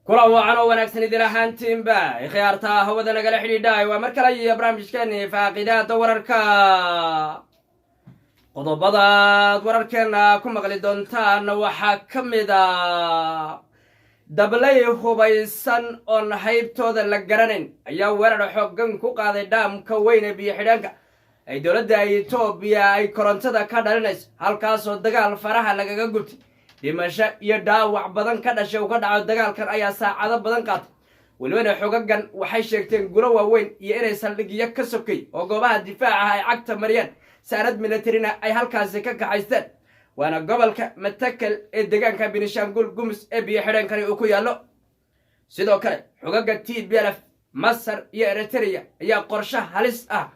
kula wacan oo wanaagsan idin ahaantiinba khiyaarta hawada nagala xidhiidhay waa mar kale iyo barnaamijkeeni faaqidaada wararka qodobadaad wararkeena ku maqli doontaan waxaa ka mid ah dablay hubaysan oon haybtooda la garanayn ayaa weerar xooggan ku qaaday dhaamka weyn ee biyo xidhaanka ay dowladda Itoobiya ay korontada ka dhalinayso halkaasoo dagaal faraha lagaga gubtay dhimasho iyo dhaawac badan ka dhashay ka dhaco dagaalkan ayaa saacado badan qaatay walibana xoogaggan waxay sheegteen gulo waaweyn iyo inay saldhigyo ka sokay oo goobaha difaaca ay cagta mariyeen saarad militarina ay halkaasi ka kaxaysteen waana gobolka Matakel ee deegaanka Benishanguul Gumus ee biyo xidhaankani uu ku yaallo sidoo kale xoogagga TPLF Masar iyo Eritrea ayaa qorshe halis ah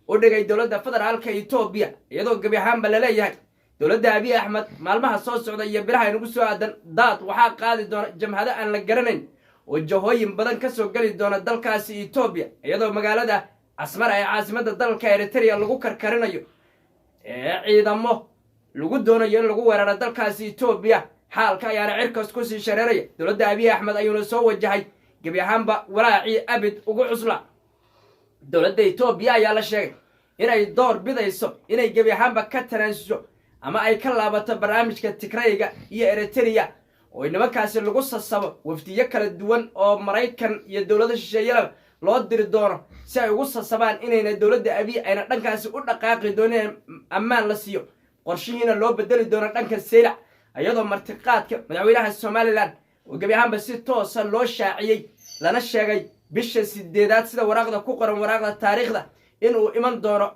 u dhigay dowladda federaalka Itoobiya iyadoo gabi ahaanba la leeyahay dowladda Abiy Ahmed maalmaha soo socda iyo biraha inagu soo aadan daad waxaa qaadi doona jamhado aan la garanayn oo jahooyin badan ka soo gali doona dalkaasi Itoobiya iyadoo magaalada Asmara ee caasimadda dalka Eritrea lagu karkarinayo ciidamo lagu doonayo in lagu weeraro dalkaasi Itoobiya xaalka ayaana cirkaas ku sii shareeraya dowladda Abiy Ahmed ayuuna soo wajahay gabi ahaanba walaaci abid ugu cusla dowladda Itoobiya ayaa la sheegay inay door bidayso inay gabi ahaanba ka tanaasuso ama ay ka laabato barnaamijka Tigrayga iyo Eritrea oo nimankaasi lagu sasabo wafdiyo kala duwan oo Mareykan iyo dowladda shisheeye loo diri doono si ay ugu sasabaan inayna dowladda Abiy ayna dhankaasi u dhaqaaqi dooneen ammaan la siiyo qorshihiina loo bedeli doono dhanka Seylac iyadoo martiqaadka madaxweynaha Somaliland oo gabi ahaanba si toos ah loo shaaciyay lana sheegay bisha 8aad sida waraaqda ku qoran waraaqda taariikhda inuu iman doono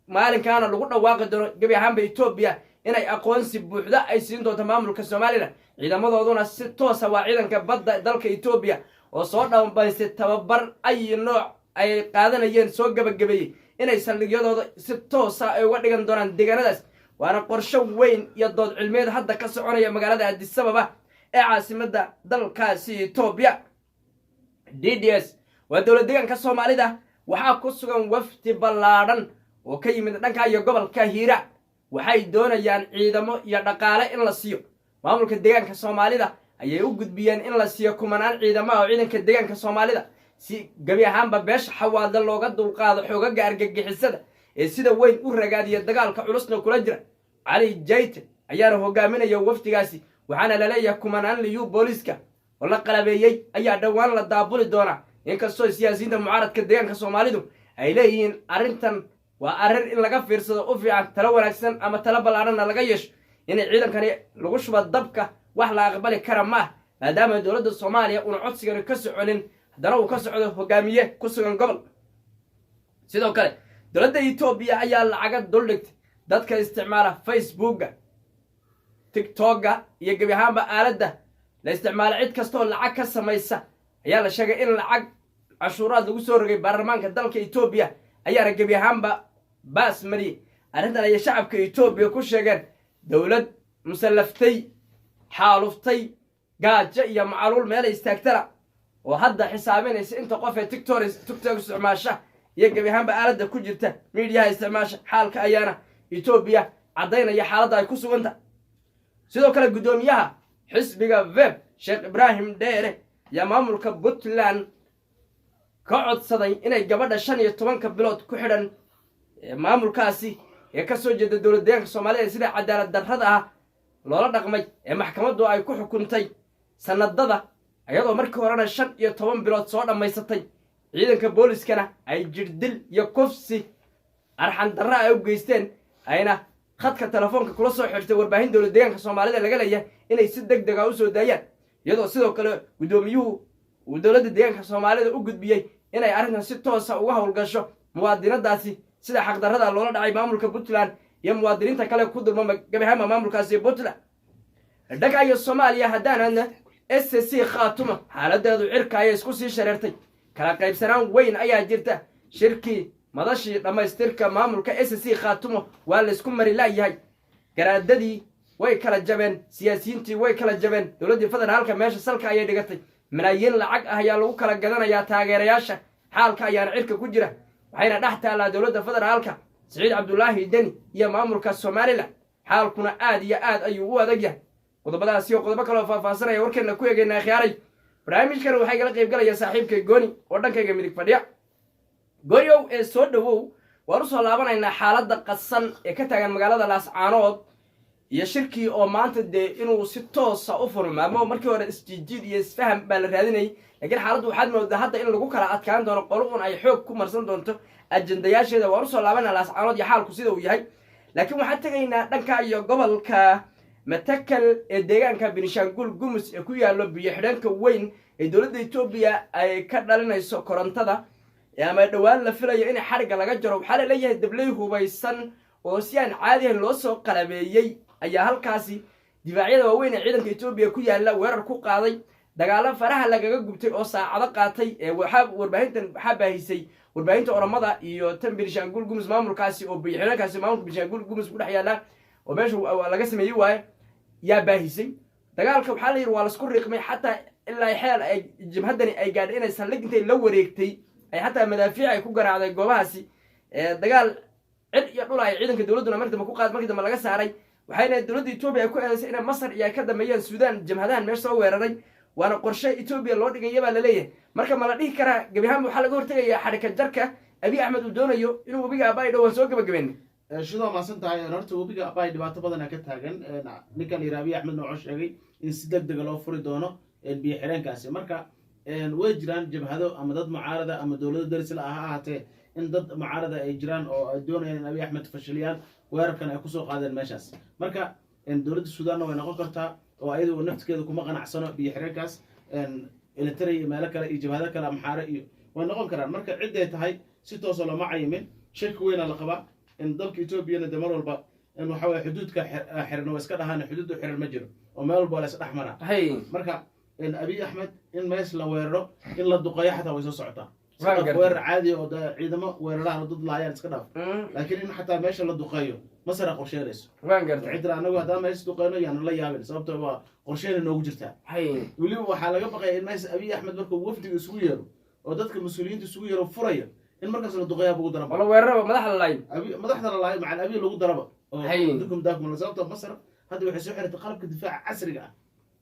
maalinkaana lagu dhawaaqi doono gabi ahaanba Itoobiya inay aqoonsi buuxda ay siin doonto maamulka Somaliland ciidamadooduna si toos ah waa ciidanka badda dalka Itoobiya oo soo dhawaanbaysay tababar ay nooc ay qaadanayeen soo gabagabeeyay inay saldhigyadooda si toos ah ay uga dhigan doonaan deegaanadaas waana qorshe weyn iyo dood cilmiyeed hadda ka soconaya magaalada Addis Ababa ee caasimadda dalkaasi Itoobiya DDS waa dowlad deegaanka Soomaalida waxaa ku sugan wafdi ballaaran oo ka yimid dhanka iyo gobolka Hiira waxay doonayaan ciidamo iyo dhaqaale in la siiyo maamulka deegaanka Soomaalida ayay u gudbiyeen in la siiyo kumanaan ciidamo oo ciidanka deegaanka Soomaalida si gabi ahaanba beesha xawaada looga dulqaado xoogaga argagixisada ee sida weyn u ragaadiya dagaalka culusna kula jira Cali Jayte ayaana hogaaminaya wafdigaasi waxaana la leeyahay kumanaan liyu booliska oo la qalabeeyay ayaa dhawaan la daabuli doona inkastoo siyaasiyiinta mucaaradka deegaanka Soomaalidu ay leeyihiin arrintan waa arrin in laga fiirsado u fiican talo wanaagsan ama talo ballaaranna laga yeesho in ciidankani lagu shuba dabka wax la aqbali kara ma maadaama dowladda Soomaaliya uu codsigan ka soconin haddana uu ka socdo hogaamiye ku sugan gobol sidoo kale dowladda Itoobiya ayaa lacag duldhigtay dadka isticmaala Facebooka TikToka iyo gabi ahaanba aaladda la isticmaalo cid kastoo lacag ka samaysa ayaa la sheegay in lacag cashuuraad lagu soo rogay baarlamaanka dalka Itoobiya ayaa gabi ahaanba baas mariyay arrintan ay shacabka Itoobiya ku sheegeen dowlad musallaftay xaaluftay gaajo iyo macaluul meel istaagtara oo hadda xisaabinaysa inta qof ee TikTok isticmaasha iyo gabi ahaanba aaladda ku jirta media isticmaasha xaalka ayaana Itoobiya cadeynaya xaaladda ay ku suganta sidoo kale gudoomiyaha xisbiga VEB Sheikh Ibrahim Dheere ya maamulka Puntland ka codsaday inay gabadha 15 bilood ku xidhan maamulkaasi ee ka soo jeeda dowladda deegaanka Soomaaliya sida cadaalad darrada ah loola dhaqmay ee maxkamaddu ay ku xukuntay sanadada ayadoo markii horena 15 bilood soo dhameysatay ciidanka booliskana ay jirdil iyo kufsi arxan darra ay u geysteen ayna khadka telefoonka kula soo xirtay warbaahin dowladda deegaanka Soomaalida laga leeyahay inay si degdeg ah u soo daayaan iyadoo sidoo kale gudoomiyuhu uu dowladda deegaanka Soomaalida u gudbiyay inay arrintan si toos ah uga howlgasho muwaadinadaasi sida xaq darrada loola dhacay maamulka Puntland iyo muwaadiniinta kale ku dulmay gabi ahaanba maamulkaasi Puntland dhanka iyo Soomaaliya haddaana SSC Khaatuma xaaladeedu cirka ay isku sii shareertay kala qaybsanaan weyn ayaa jirta shirkii madashii dhamaystirka maamulka SSC Khaatuma waa la isku mari laayahay garaadadii way kala jabeen siyaasiyiintii way kala jabeen dowladda federaalka meesha salka ayay dhigatay malaayiin lacag ah ayaa lagu kala gadanayaa taageerayaasha xaalka ayaana cirka ku jira waxayna dhex taalaa dowladda federaalka Saciid Cabdullaahi Deni iyo maamulka Somaliland xaalkuna aad iyo aad ayuu u adag yahay qodobadaas iyo qodobo kale oo faahfaahsanaya warkeena ku eegayna khiyaaray barnaamijkan waxaa igala qayb galaya saaxiibkay gooni oo dhankayga midig fadhiya gooniow ee soo dhawow waan usoo laabanaynaa xaaladda qasan ee ka taagan magaalada laascaanood iyo shirkii oo maanta dee inuu si toosa u furmaamo markii hore isjiijiid iyo isfaham baa la raadinayay laakiin xaaladdu waxaad moodaa hadda in lagu kala adkaan doono qolo un ay xoog ku marsan doonto ajendayaasheeda waan usoo laabanaa laascaanood iyo xaalku sida uu yahay laakiin waxaan tegaynaa dhanka iyo gobolka matakal ee deegaanka benishaangul gumus ee ku yaallo biyo xidhanka weyn ee dowladda etoobiya ay ka dhalinayso korontada ama dhowaan la filayo in xadhigga laga jaro waxaa la leeyahay dabley hubaysan oo si aan caadihan loo soo qalabeeyey ayaa halkaasi difaacyada waaweyn ee ciidanka etoobiya ku yaalla weerar ku qaaday dagaalo faraha lagaga gubtay oo saacado qaatay ee waxaa baahisay warbaahinta oromada iyo tan benishaangul gumus maamulkaasi oo biyo xidhankaasi maamulka benishaangul gumus ku dhex yaalla oo meesha laga sameeyey waaye yaa baahisay dagaalka waxaa la yidhi waa laisku riiqmay xataa ilaa xeel ay jabhaddani ay gaadhay inay saldhig intay la wareegtay ay xataa madaafiic ay ku garaacday goobahaasi dagaal cid iyo dhul ay ciidanka dowladduna markii dambe laga saaray waxayna dowladda etoobiya ay ku eedaysay inay masar iyo ay ka dambeeyeen suudaan jabhadahan meesha soo weeraray waana qorshe etoobiya loo dhigaya baa la leeyahay marka ma la dhihi karaa gebi ahaanba waxaa laga hortegayaa xadhika jarka abiy axmed uu doonayo inuu webiga abaay dhowaan soo gabagabeyn sidoo maasan tahay horta webiga abaay dhibaato badan ka taagan ninka la yidhaha abiy axmed nooco sheegay in si degdega loo furi doono biyo xireenkaasi marka way jiraan jabhado ama dad mucaarada ama dowlado darisla ha ahaatee in dad mucaarada ay jiraan oo ay doonayaan in abiy axmed fashiliyaan weerarkan ay kusoo qaadeen meeshaas marka dowladda suudaanna way noqon kartaa oo ayadu naftigeeda kuma qanacsano biyo xireenkaas elitary iyo meelo kale iyo jabhado kale amxaare iyo way noqon karaan marka ciday tahay si toosa looma cayimin shaki weyna la qabaa in dalka etoobiyana de mar walba in waxa weye xuduudka xiran waa iska dhahaan xuduud u xiran ma jiro oo meel walba la is dhex maraa marka abiy axmed in mees la weeraro in la duqeeyo xataa way soo socotaa weerar caadi oo ciidamo weeraraha dad laayaan iska dhaaf laakiin in xataa meesha la duqeeyo masara qorsheynayso cidra anagu haddaan meesha duqeyno yaanu la yaabin sababto waa qorsheyna noogu jirtaa weliba waxaa laga baqaya in mees abiy axmed markuu wafdiga isugu yeero oo dadka mas-uuliyiinta isugu yeero furaya in markaas la duqeeyaa lagu daraba wala weeraraba madaxda la laayo macal abiy lagu daraba oo dukum daakum sababto masar hadda waxay soo xirtay qalabka difaaca casriga ah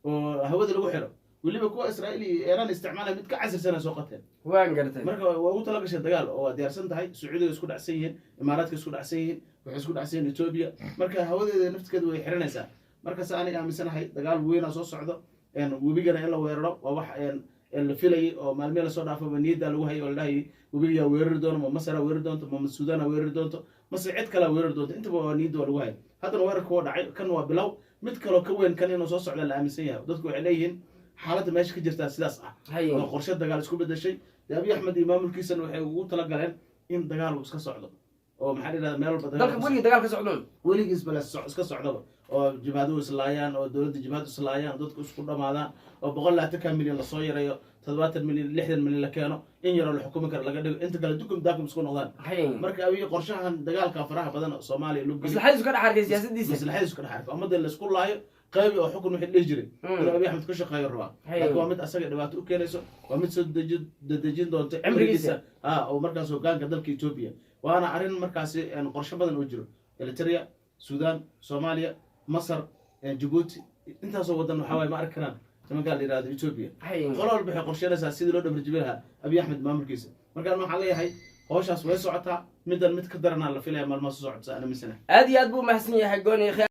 oo hawada lagu xiro weliba kuwa israa'iil iyo iiraan isticmaalaya mid ka casirsan soo qateen waan gartay marka waa ugu tala gashay dagaal oo waa diyaarsan tahay sacuudiga isku dhacsan yihiin imaaraadka isku dhacsan yihiin waxay isku dhacsan yihiin etoobiya marka hawadeeda naftigeeda way xiranaysaa markaas aanay aaminsanahay dagaal weynaa soo socdo webigana in la weeraro waa wax la filayay oo maalmihi lasoo dhaafaba niyaddaa lagu hayay oo la dhahayay webigaa weerari doono ma masara weerari doonto ma suudaana weerari doonto mase cid kalea weerari doonto intaba waa niyadda waa lagu hayay haddana weerarka waa dhacay kan waa bilow mid kaloo ka weyn kan inuu soo socda la aaminsan yahay dadku waxay leeyihiin xaaladda meesha ka jirtaa sidaas ah oo qorshe dagaal isku bedeshay abiy axmed iyo maamulkiisana waxay ugu talagaleen in dagaal uu iska socdo oo maxaa la yidhahda meel walba dalka weligii dagaal ka socdoon weligiis bale iska socdaba oo jabhaduhu islaayaan oo dowladda jabhadu islaayaan dadku isku dhamaadaan oo 120 milyan lasoo yareeyo 70 milyan 60 milyan la keeno in yaroo la xukumi karo laga dhigo inta kale dukum daakum isku noqdaan marka abiy qorshahan dagaalka faraha badan oo Soomaaliya loo geliyo maslaxadiisu ka dhaxarkay siyaasadiisa maslaxadiisu ka dhaxarkay ummadda la isku laayo qaybi oo xukun wixii dhihi jiray inuu abiy axmed ka shaqeeyo rabaa laakiin waa mid asaga dhibaato u keenayso waa mid soo dejin doonta cimrigiisa oo markaas hoggaanka dalka Ethiopia waana arrin markaasi qorshe badan oo jiro Eritrea Suudaan Soomaaliya Masar Djibouti intaasoo wadan waxa way ma arki karaan nimanka la yiraahdo Ethiopia qolo walba waxay qorsheynaysaa sidii loo dhabar jibilaha abiy axmed maamulkiisa markaan waxaan leeyahay hawshaas way socotaa middan mid ka daranaa la filayaa maalmaha soo socota ana misana aad iyo aad buu mahadsan yahay gooni